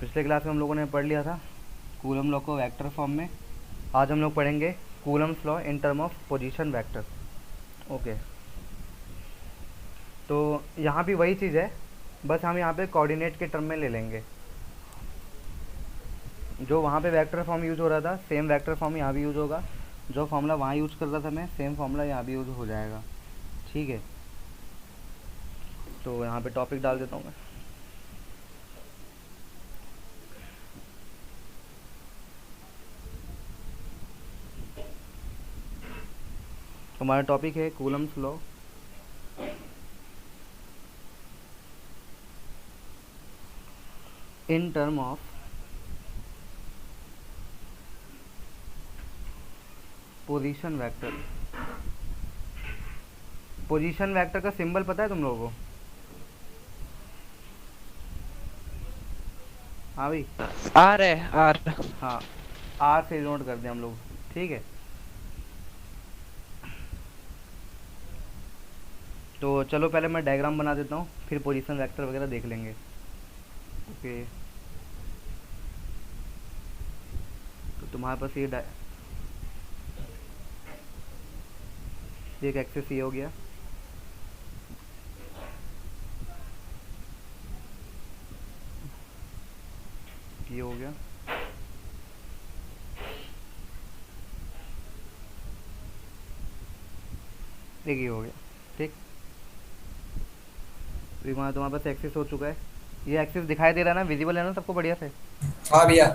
पिछले क्लास में हम लोगों ने पढ़ लिया था कूलम लॉ को वेक्टर फॉर्म में। आज हम लोग पढ़ेंगे Coulomb's law in term of position vector. Okay, तो यहाँ भी वही चीज़ है, बस हम यहाँ पे कोऑर्डिनेट के टर्म में ले लेंगे। जो वहाँ पे वेक्टर फॉर्म यूज हो रहा था सेम वेक्टर फॉर्म यहाँ भी यूज होगा। जो फॉर्मूला वहाँ यूज कर रहा था मैं, सेम फॉर्मूला यहाँ भी यूज हो जाएगा। ठीक है, तो यहाँ पे टॉपिक डाल देता हूँ मैं। हमारा टॉपिक है Coulomb's law in term of position vector. Position vector का सिंबल पता है तुम लोगों को? हाँ भाई, आर है आर। हाँ, आर से नोट कर दिया हम लोग। ठीक है, तो चलो पहले मैं डायग्राम बना देता हूँ, फिर पोजीशन वेक्टर वगैरह देख लेंगे। ओके, तो तुम्हारे पास ये एक एक्सेस ये हो गया, ये हो गया, एक ये हो गया। ठीक, तो तुम्हारे पास एक्सेस हो चुका है। ये एक्सेस दिखाई दे रहा है ना, विजिबल है ना सबको बढ़िया से? हाँ भैया,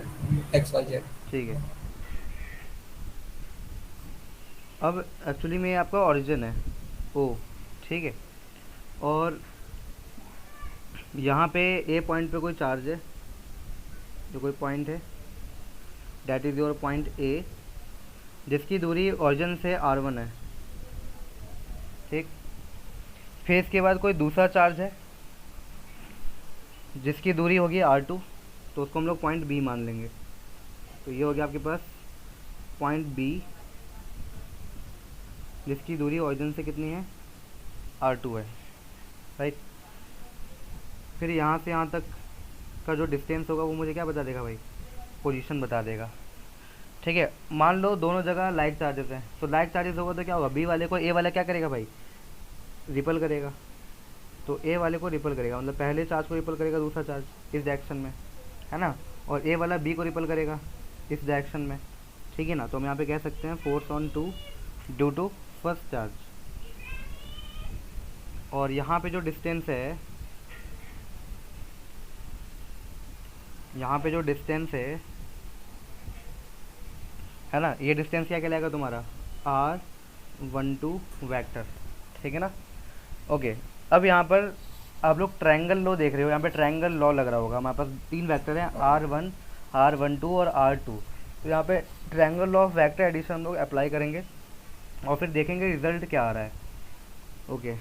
एक्स वाई जेड। ठीक है, अब एक्चुअली में ये आपका ओरिजिन है ओ। ठीक है, और यहाँ पे ए पॉइंट पे कोई चार्ज है, जो कोई पॉइंट है, that is your point A, जिसकी दूरी ओरिजिन से r1 है। ठीक, फिर इसके बाद कोई दूसरा चार्ज है जिसकी दूरी होगी r2, तो उसको हम लोग पॉइंट बी मान लेंगे। तो ये हो गया आपके पास पॉइंट बी, जिसकी दूरी ओरिजिन से कितनी है, r2 है, राइट। फिर यहाँ से यहाँ तक का जो डिस्टेंस होगा वो मुझे क्या बता देगा भाई, पोजीशन बता देगा। ठीक है, मान लो दोनों जगह लाइक चार्जेस हैं, तो लाइक चार्जेस होगा तो क्या होगा, बी वाले को ए वाला क्या करेगा भाई, रिपल करेगा। तो ए वाले को रिपल करेगा, मतलब पहले चार्ज को रिपल करेगा दूसरा चार्ज इस डायरेक्शन में, है ना, और ए वाला बी को रिपल करेगा इस डायरेक्शन में। ठीक है ना, तो हम यहाँ पे कह सकते हैं force on two due to first charge. और यहाँ पे जो डिस्टेंस है ना, ये डिस्टेंस क्या कहलाएगा तुम्हारा, r12 वेक्टर। ठीक है ना। ओके, अब यहाँ पर आप लोग ट्रायंगल लॉ देख रहे हो, यहाँ पे ट्रायंगल लॉ लग रहा होगा। हमारे पास तीन वेक्टर हैं, r1, r12 और r2। तो यहाँ पे triangle law of vector addition हम लोग अप्लाई करेंगे और फिर देखेंगे रिजल्ट क्या आ रहा है। ओके,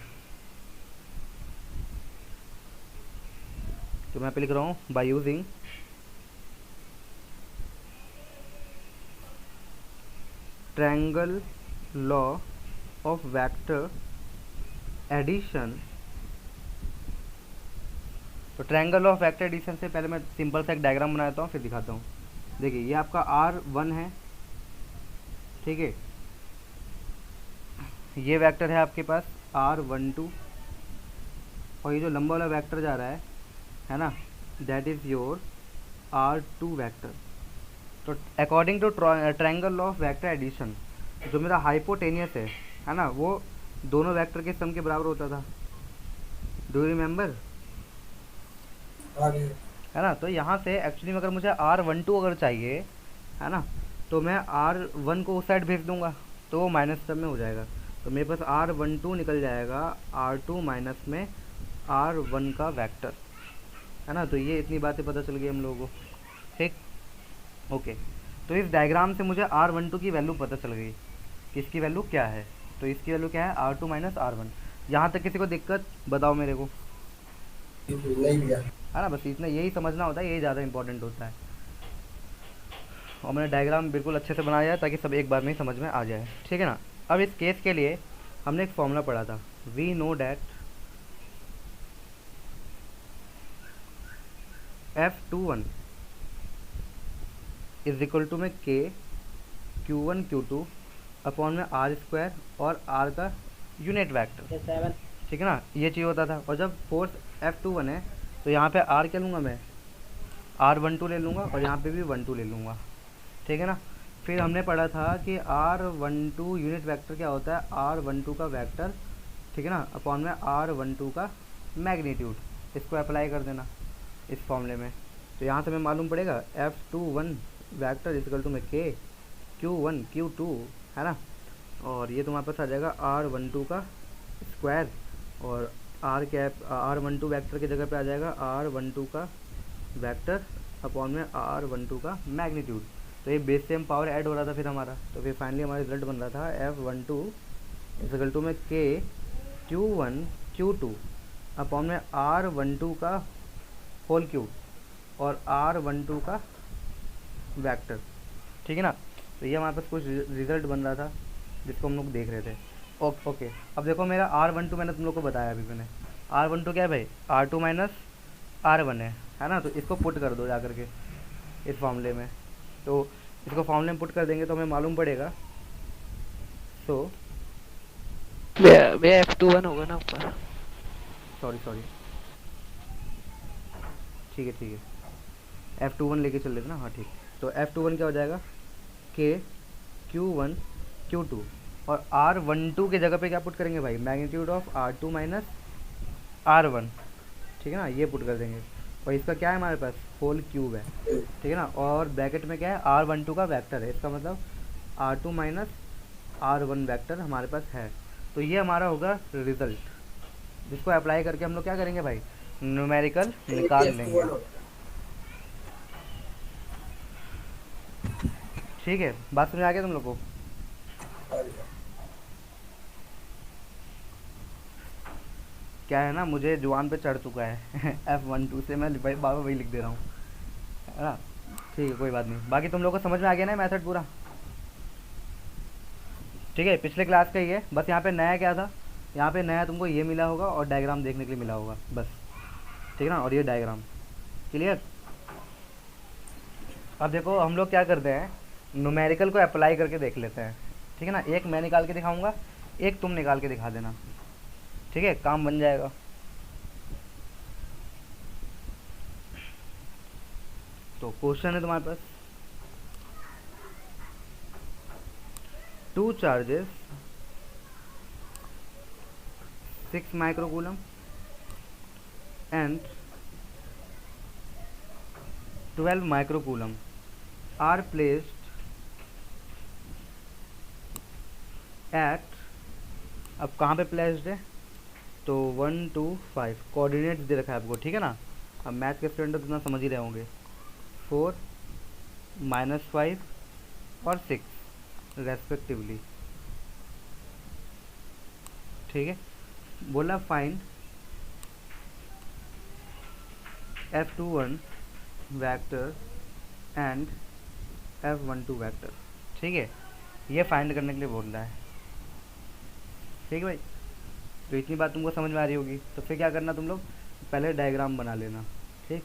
तो मैं यहाँ पे लिख रहा हूँ by using triangle law of vector addition. तो triangle law of vector addition से पहले मैं सिंपल सा एक डायग्राम बना देता हूँ, फिर दिखाता हूँ। देखिए, ये आपका r1 है, ठीक है, ये वेक्टर है आपके पास r12, और ये जो लंबा वाला वेक्टर जा रहा है ना, that is your r2 vector. तो according to triangle law of vector addition, जो मेरा हाइपोटेनियस है ना, वो दोनों वेक्टर के सम के बराबर होता था। Do you remember? है ना, तो यहाँ से एक्चुअली में अगर मुझे r12 अगर चाहिए, है ना, तो मैं r1 को उस साइड भेज दूंगा तो वो माइनस टर्म में हो जाएगा। तो मेरे पास r12 निकल जाएगा r2 माइनस में r1 का वेक्टर, है ना। तो ये इतनी बातें पता चल गई हम लोगों को। ठीक, ओके, तो इस डायग्राम से मुझे r12 की वैल्यू पता चल गई कि इसकी वैल्यू क्या है। तो इसकी वैल्यू क्या है, r2 माइनस r1। यहाँ तक किसी को दिक्कत बताओ मेरे को? नहीं भैया, है ना, बस इतना यही समझना होता है, यही ज़्यादा इंपॉर्टेंट होता है। और मैंने डायग्राम बिल्कुल अच्छे से बनाया है ताकि सब एक बार में ही समझ में आ जाए। ठीक है ना। अब इस केस के लिए हमने एक फॉर्मूला पढ़ा था, we know that F21 is equal to में के Q1 Q2 अपॉन में आर स्क्वायर और आर का यूनिट वैक्टर, 7 ठीक है ना, ये चाहिए होता था। और जब फोर्स F21 है तो यहाँ पे आर क्या लूँगा मैं, R12 ले लूँगा और यहाँ पे भी 12 ले लूँगा, ठीक है ना। फिर हमने पढ़ा था कि R12 यूनिट वेक्टर क्या होता है, R12 का वेक्टर, ठीक है ना, अपॉन में R12 का मैग्नीट्यूड। इसको अप्लाई कर देना इस फॉर्मूले में, तो यहाँ से हमें मालूम पड़ेगा F21 वेक्टर इक्वल टू में K Q1 Q2, है ना। और ये तुम्हारे पास आ जाएगा R12 का स्क्वायर और R12 वेक्टर की जगह पे आ जाएगा R12 का वेक्टर अपॉन में R12 का मैग्नीट्यूड। तो ये बेस सेम पावर ऐड हो रहा था फिर हमारा, तो फिर फाइनली हमारा रिजल्ट बन रहा था F12 इक्वल टू में K Q1 Q2 अपॉन में R12 का होल क्यूब और R12 का वेक्टर, ठीक है ना। तो ये हमारे पास कुछ रिजल्ट बन रहा था जिसको हम लोग देख रहे थे। ओके, अब देखो मेरा R12 मैंने तुम लोग को बताया अभी मैंने, R12 क्या है भाई, R2 माइनस R1 है ना। तो इसको पुट कर दो जा करके इस फॉर्मूले में, तो इसको फॉर्मूले में पुट कर देंगे तो हमें मालूम पड़ेगा। सो भैया F21 होगा ना ऊपर। सॉरी ठीक है F21 लेके चल लेते ना, हाँ ठीक। तो F21 क्या हो जाएगा, K Q1 Q2 और R12 के जगह पे क्या पुट करेंगे भाई, magnitude of R2 minus R1, ठीक है ना, ये पुट कर देंगे। और इसका क्या है हमारे पास, होल क्यूब है, ठीक है ना। और ब्रैकेट में क्या है, R12 का वेक्टर है, इसका मतलब R2 माइनस R1 वेक्टर हमारे पास है। तो ये हमारा होगा रिजल्ट, जिसको अप्लाई करके हम लोग क्या करेंगे भाई, न्यूमेरिकल निकाल लेंगे, ठीक है। बात समझ आ गया तुम लोग को। क्या है ना, मुझे जुबान पे चढ़ चुका है F12 से मैं बाबा वही लिख दे रहा हूँ, है ना। ठीक है, कोई बात नहीं। बाकी तुम लोग को समझ में आ गया ना मेथड पूरा, ठीक है। पिछले क्लास का ही है, बस यहाँ पे नया क्या था, यहाँ पे नया तुमको ये मिला होगा और डायग्राम देखने के लिए मिला होगा बस, ठीक है ना। और ये डायग्राम क्लियर। अब देखो हम लोग क्या करते हैं, न्यूमेरिकल को अप्लाई करके देख लेते हैं, ठीक है ना। एक मैं निकाल के दिखाऊंगा, एक तुम निकाल के दिखा देना, ठीक है, काम बन जाएगा। तो क्वेश्चन है तुम्हारे पास, two charges 6 microcoulomb and 12 microcoulomb are placed at, अब कहाँ पे प्लेस्ड है, तो 1 2 5 कोऑर्डिनेट्स दे रखा है आपको, ठीक है ना। अब मैथ के स्टूडेंट तो इतना समझ ही रहे होंगे, 4 -5 और 6 रेस्पेक्टिवली, ठीक है। बोला find F21 vector and F12 vector, ठीक है। ये फाइंड करने के लिए बोल रहा है, ठीक है भाई। तो इतनी बात तुमको समझ में आ रही होगी, तो फिर क्या करना तुम लोग, पहले डायग्राम बना लेना, ठीक।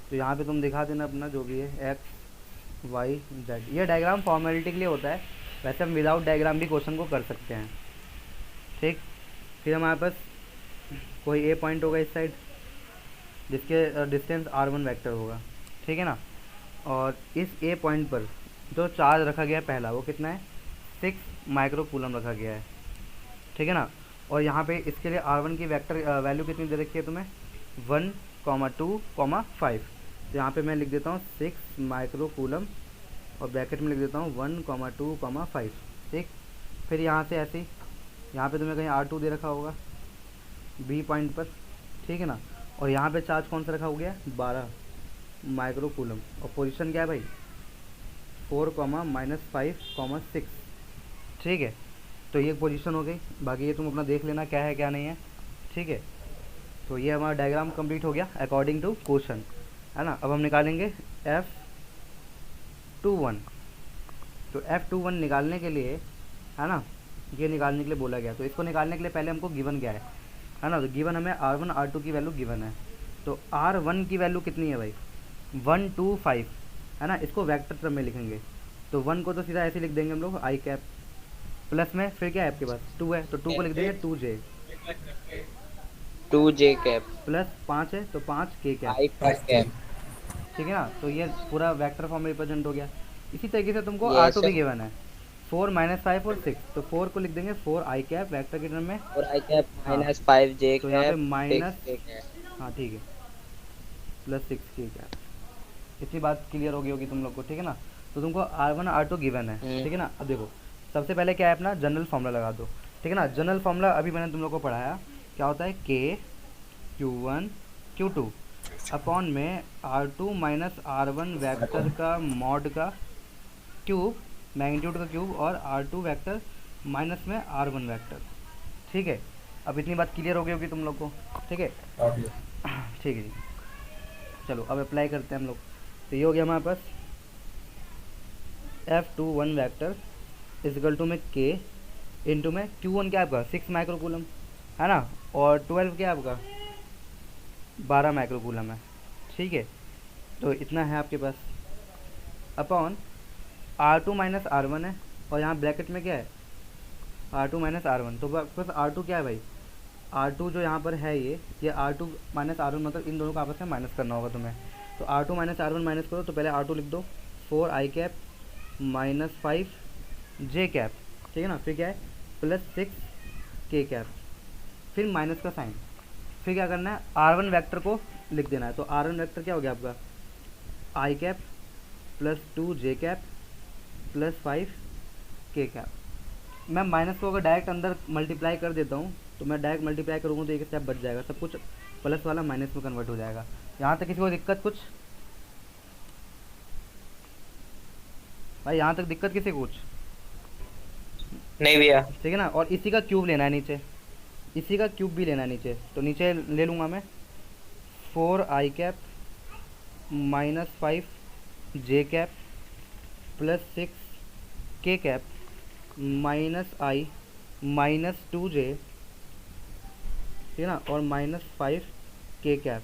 तो यहाँ पे तुम दिखा देना अपना जो भी है एक्स वाई जेड। ये डायग्राम फॉर्मेलिटी के लिए होता है, वैसे हम विदाउट डायग्राम भी क्वेश्चन को कर सकते हैं, ठीक। फिर हमारे पास कोई ए पॉइंट होगा इस साइड जिसके डिस्टेंस R1 वेक्टर होगा, ठीक है ना। और इस ए पॉइंट पर जो चार्ज रखा गया है पहला, वो कितना है, 6 माइक्रोकूलम रखा गया है, ठीक है ना। और यहाँ पे इसके लिए R1 की वेक्टर वैल्यू कितनी दे रखी है तुम्हें, 1, 2, 5। तो यहाँ पे मैं लिख देता हूँ 6 माइक्रोकूलम और ब्रैकेट में लिख देता हूँ 1, 2, 5, ठीक। फिर यहाँ से ऐसे ही यहाँ पे तुम्हें कहीं R2 दे रखा होगा बी पॉइंट पर, ठीक है ना। और यहाँ पे चार्ज कौन सा रखा हो गया, 12 माइक्रोकूलम, और पोजीशन क्या है भाई, 4, -5, 6, ठीक है। तो ये पोजीशन हो गई, बाकी ये तुम अपना देख लेना क्या है क्या नहीं है, ठीक है। तो ये हमारा डायग्राम कंप्लीट हो गया अकॉर्डिंग टू क्वेश्चन, है ना। अब हम निकालेंगे F21। तो F21 निकालने के लिए, है ना, ये निकालने के लिए बोला गया। तो इसको निकालने के लिए पहले हमको गिवन क्या है, है ना। तो गिवन हमें R1 R2 की वैल्यू गिवन है, तो R1 की वैल्यू कितनी है भाई, 1 2 5, है ना। इसको वेक्टर टर्म में लिखेंगे, तो 1 को तो सीधा ऐसे लिख देंगे हम लोग आई कैप, प्लस में फिर क्या है आपके पास 2 है, तो 2 को लिख देंगे 2J, 2J कैप, प्लस 5 है तो 5K cap, I Five cap. ठीक है ना। तो ये पूरा वेक्टर फॉर्म में रिप्रेजेंट हो गया। इसी तरीके से तुमको यस R2 भी सर। गिवन है, 4 -5 और 6, तो 4 को लिख देंगे 4 आई कैप वेक्टर के टर्म में। और I कैप हाँ, -5J तो यहाँ पे कैप, माइनस, 6K कैप। हाँ ठीक है, प्लस 6K कैप। इतनी बात क्लियर हो गई होगी तुम लोग को, ठीक है ना। तो तुमको R1 R2 गिवन है, ठीक है ना। अब देखो सबसे पहले क्या है, अपना जनरल फार्मूला लगा दो, ठीक है ना। जनरल फार्मूला अभी मैंने तुम लोग को पढ़ाया, क्या होता है, K Q1 Q2 अपॉन में R2 माइनस R1 वेक्टर का मॉड का क्यूब, मैग्नीट्यूड का क्यूब, और R2 वेक्टर माइनस में R1 वेक्टर, ठीक है। अब इतनी बात क्लियर हो गई होगी तुम लोग को, ठीक है। हाँ भैया। ठीक है जी, चलो अब अप्लाई करते हैं हम लोग। तो ये हो गया हमारे पास F21 वेक्टर इजिकल टू में K इंटू में Q1 क्या है आपका 6 माइक्रोकूलम, है ना, और 12 क्या है आपका 12 माइक्रोकूलम है, ठीक है। तो इतना है आपके पास, अपॉन R2 माइनस R1 है, और यहाँ ब्रैकेट में क्या है R2 माइनस R1, तो बस R2 क्या है भाई, R2 जो यहाँ पर है ये R2 माइनस R1, मतलब इन दोनों को आपस में माइनस करना होगा तुम्हें। तो R2 माइनस R1 माइनस करो, तो पहले R2 लिख दो 4 I cap minus 5 J cap, ठीक है ना। फिर क्या है प्लस 6K कैप, फिर माइनस का साइन, फिर क्या करना है R1 वेक्टर को लिख देना है। तो R1 वेक्टर क्या हो गया आपका I cap plus 2J cap plus 5K cap. मैं माइनस को अगर डायरेक्ट अंदर मल्टीप्लाई कर देता हूँ, तो मैं डायरेक्ट मल्टीप्लाई करूँगा तो एक स्टेप बच जाएगा, सब कुछ प्लस वाला माइनस में कन्वर्ट हो जाएगा। यहाँ तक किसी को दिक्कत कुछ भाई, यहाँ तक दिक्कत किसी को कुछ नहीं भैया। ठीक है ना। और इसी का क्यूब लेना है नीचे, इसी का क्यूब भी लेना है नीचे, तो नीचे ले लूँगा मैं 4 I cap minus 5J cap plus 6K cap minus I minus 2J, ठीक है ना, और माइनस 5K कैप।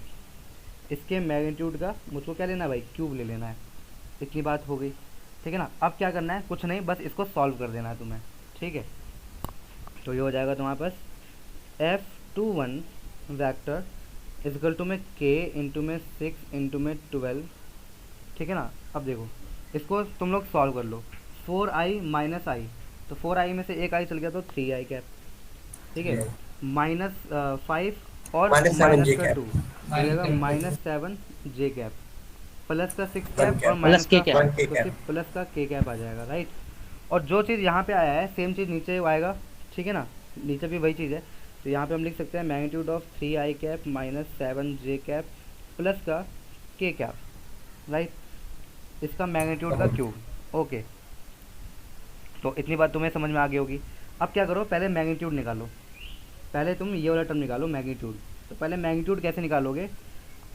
इसके मैग्नीट्यूड का मुझको क्या लेना है भाई, क्यूब ले लेना है। इतनी बात हो गई, ठीक है ना। अब क्या करना है, कुछ नहीं, बस इसको सॉल्व कर देना है तुम्हें, ठीक है। तो ये हो जाएगा तुम्हारे पास F21 वेक्टर इजकल टू में K इंटू में 6 इंटू में 12, ठीक है ना। अब देखो इसको तुम लोग सॉल्व कर लो, 4i माइनस आई, तो 4i में से एक आई चल गया तो 3i कैप, ठीक है, माइनस 5 और -7 माइनस J का कैप। 2 हो जाएगा -7J कैप, प्लस का 6 One कैप cap, और माइनस K का कैप। 5, K तो कैप। सिर्फ प्लस का K कैप आ जाएगा, राइट। और जो चीज़ यहाँ पे आया है सेम चीज़ नीचे आएगा, ठीक है ना, नीचे भी वही चीज़ है। तो यहाँ पे हम लिख सकते हैं magnitude of 3i cap minus 7J cap plus का K कैप, राइट, इसका मैग्नीट्यूड का क्यूब, ओके। तो इतनी बात तुम्हें समझ में आ गई होगी। अब क्या करो, पहले मैग्नीट्यूड निकालो, पहले तुम ये वाला टर्म निकालो मैग्नीट्यूड। तो पहले मैग्नीट्यूड कैसे निकालोगे,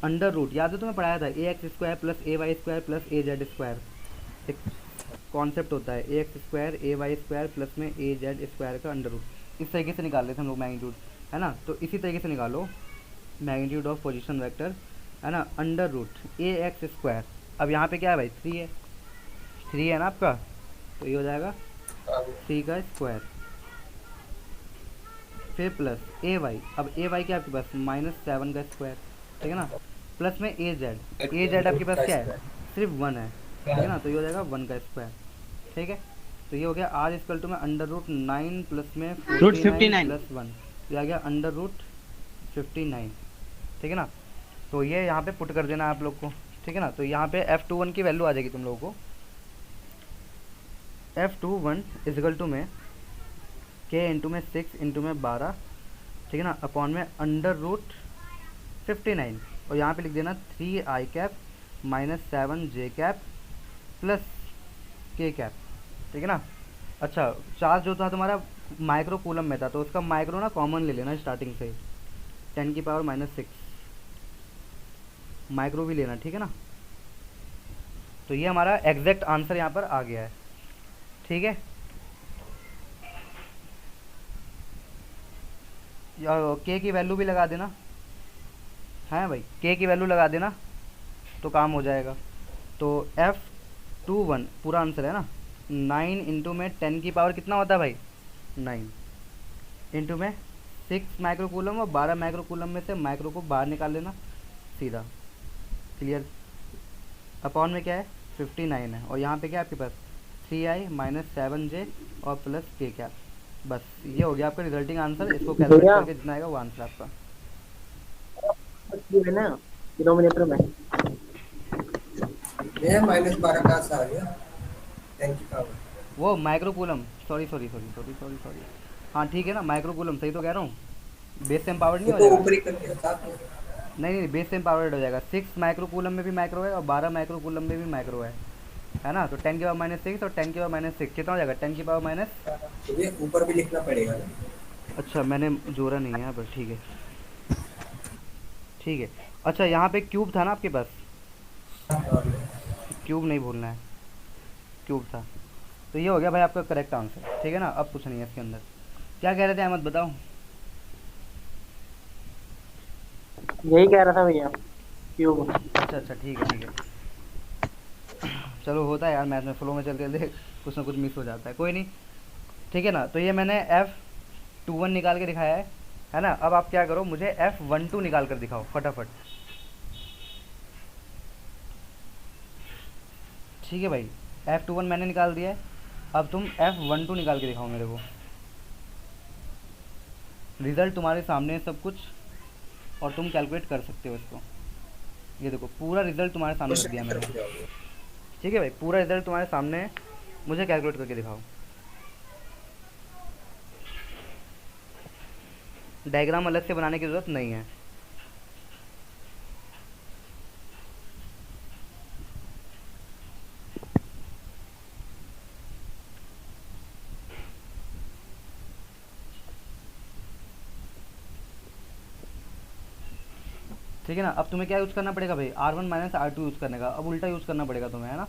अंडर रूट, याद है तुम्हें पढ़ाया था ax² plus ay² plus az², एक कॉन्सेप्ट होता है ax² ay² प्लस में az² का अंडर रूट। इस तरीके से निकाल लेते हैं हम लोग मैग्नीट्यूड, है ना। तो इसी तरीके से निकालो मैग्नीट्यूड ऑफ पोजीशन वेक्टर, है ना, अंडर रूट ax²। अब यहाँ पे क्या है भाई 3 है, 3 है ना आपका, तो ये हो जाएगा 3 का स्क्वायर, फिर प्लस ay, अब ay क्या आपके पास -7 का स्क्वायर, ठीक है ना, प्लस में az आपके पास क्या है सिर्फ 1 है, ठीक है ना, तो ये हो जाएगा 1 का स्क्वायर, ठीक है। तो ये हो गया r इक्वल टू में अंडर रूट 9 प्लस में 49 प्लस 1, तो ये आ गया अंडर रूट 59, ठीक है ना। तो ये यहाँ पे पुट कर देना है आप लोग को, ठीक है ना। तो यहाँ पे F21 की वैल्यू आ जाएगी तुम लोगों को, F21 इजिकल टू में K इंटू में 6 इंटू में 12, ठीक है ना, अपॉन में अंडर रूट 59, और यहाँ पे लिख देना 3i cap minus 7J cap plus K cap, ठीक है ना। अच्छा, चार्ज जो था तुम्हारा माइक्रो कूलम में था, तो उसका माइक्रो ना कॉमन ले लेना स्टार्टिंग से, 10⁻⁻6 माइक्रो भी लेना, ठीक है ना। तो ये हमारा एग्जैक्ट आंसर यहाँ पर आ गया है, ठीक है। के की वैल्यू भी लगा देना है भाई, के की वैल्यू लगा देना तो काम हो जाएगा। तो F21 पूरा आंसर है ना, 9 इंटू में 10 की पावर कितना होता है भाई, 9 इंटू में 6 माइक्रोकूलम, और 12 माइक्रोकूलम में से माइक्रो को बाहर निकाल लेना सीधा, क्लियर। अपॉन में क्या है 59 है, और यहाँ पे क्या है आपके पास 3i माइनस 7j और प्लस के कैप। बस ये हो गया आपका रिजल्टिंग आंसर। इसको कैलकुलेट भैया करके जितना आएगा वो आंसर आपका। ये है ना डिनोमिनेटर में। ये -12 कहाँ से आ गया? Thank you power. वो microcoulomb, sorry sorry sorry sorry sorry sorry, हाँ ठीक है ना, माइक्रोकूलम सही तो कह रहा हूँ। बेस से एम्पावर्ड नहीं वो हो तो जाएगा? ऊपर ही कर दिया साथ में। नहीं नहीं, बेस से एम्पावर्ड हो जाएगा। 6 माइक्रोकूलम में भी माइक्रो है और 12 माइक्रोकूलम में भी माइक्रो है ना। तो 10 की पावर माइनस 6 और 10 की पावर माइनस 6 कितना हो जाएगा, 10 की पावर माइनस। तो ये ऊपर भी लिखना पड़ेगा ना। अच्छा मैंने जोड़ा नहीं है यहाँ पर, ठीक है ठीक है। अच्छा यहाँ पे क्यूब था ना आपके पास, और क्यूब नहीं भूलना है, क्यूब था। तो ये हो गया भाई आपका करेक्ट आंसर, ठीक है ना। अब कुछ नहीं है इसके अंदर। क्या कह रहे थे अहमद, बताओ। यही कह रहा था भैया, क्यूब। अच्छा अच्छा ठीक है ठीक है। चलो होता है यार, मैथ में फ्लो में चलते चलते कुछ ना कुछ मिस हो जाता है, कोई नहीं, ठीक है ना। तो ये मैंने F21 निकाल के दिखाया है ना। अब आप क्या करो, मुझे F12 निकाल कर दिखाओ फटाफट। ठीक है भाई, F21 मैंने निकाल दिया है, अब तुम F12 निकाल के दिखाओ मेरे को। रिज़ल्ट तुम्हारे सामने है सब कुछ, और तुम कैलकुलेट कर सकते हो इसको। ये देखो पूरा रिज़ल्ट तुम्हारे सामने रख क्वेश्चन दिया की मैंने। तरफ जाओगे। ठीक है भाई, पूरा रिज़ल्ट तुम्हारे सामने है, मुझे कैलकुलेट करके दिखाओ। डायग्राम अलग से बनाने की ज़रूरत नहीं है। ठीक है ना। अब तुम्हें क्या यूज़ करना पड़ेगा भाई, R1 माइनस R2 यूज़ करने का। अब उल्टा यूज़ करना पड़ेगा तुम्हें, है ना।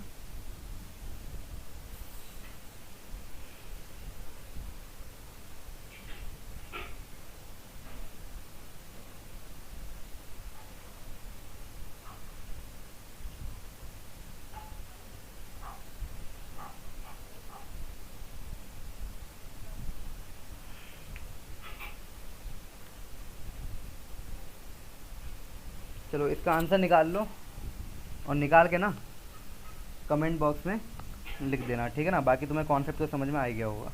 चलो इसका आंसर निकाल लो, और निकाल के ना कमेंट बॉक्स में लिख देना, ठीक है ना। बाकी तुम्हें कॉन्सेप्ट तो समझ में आ ही गया होगा।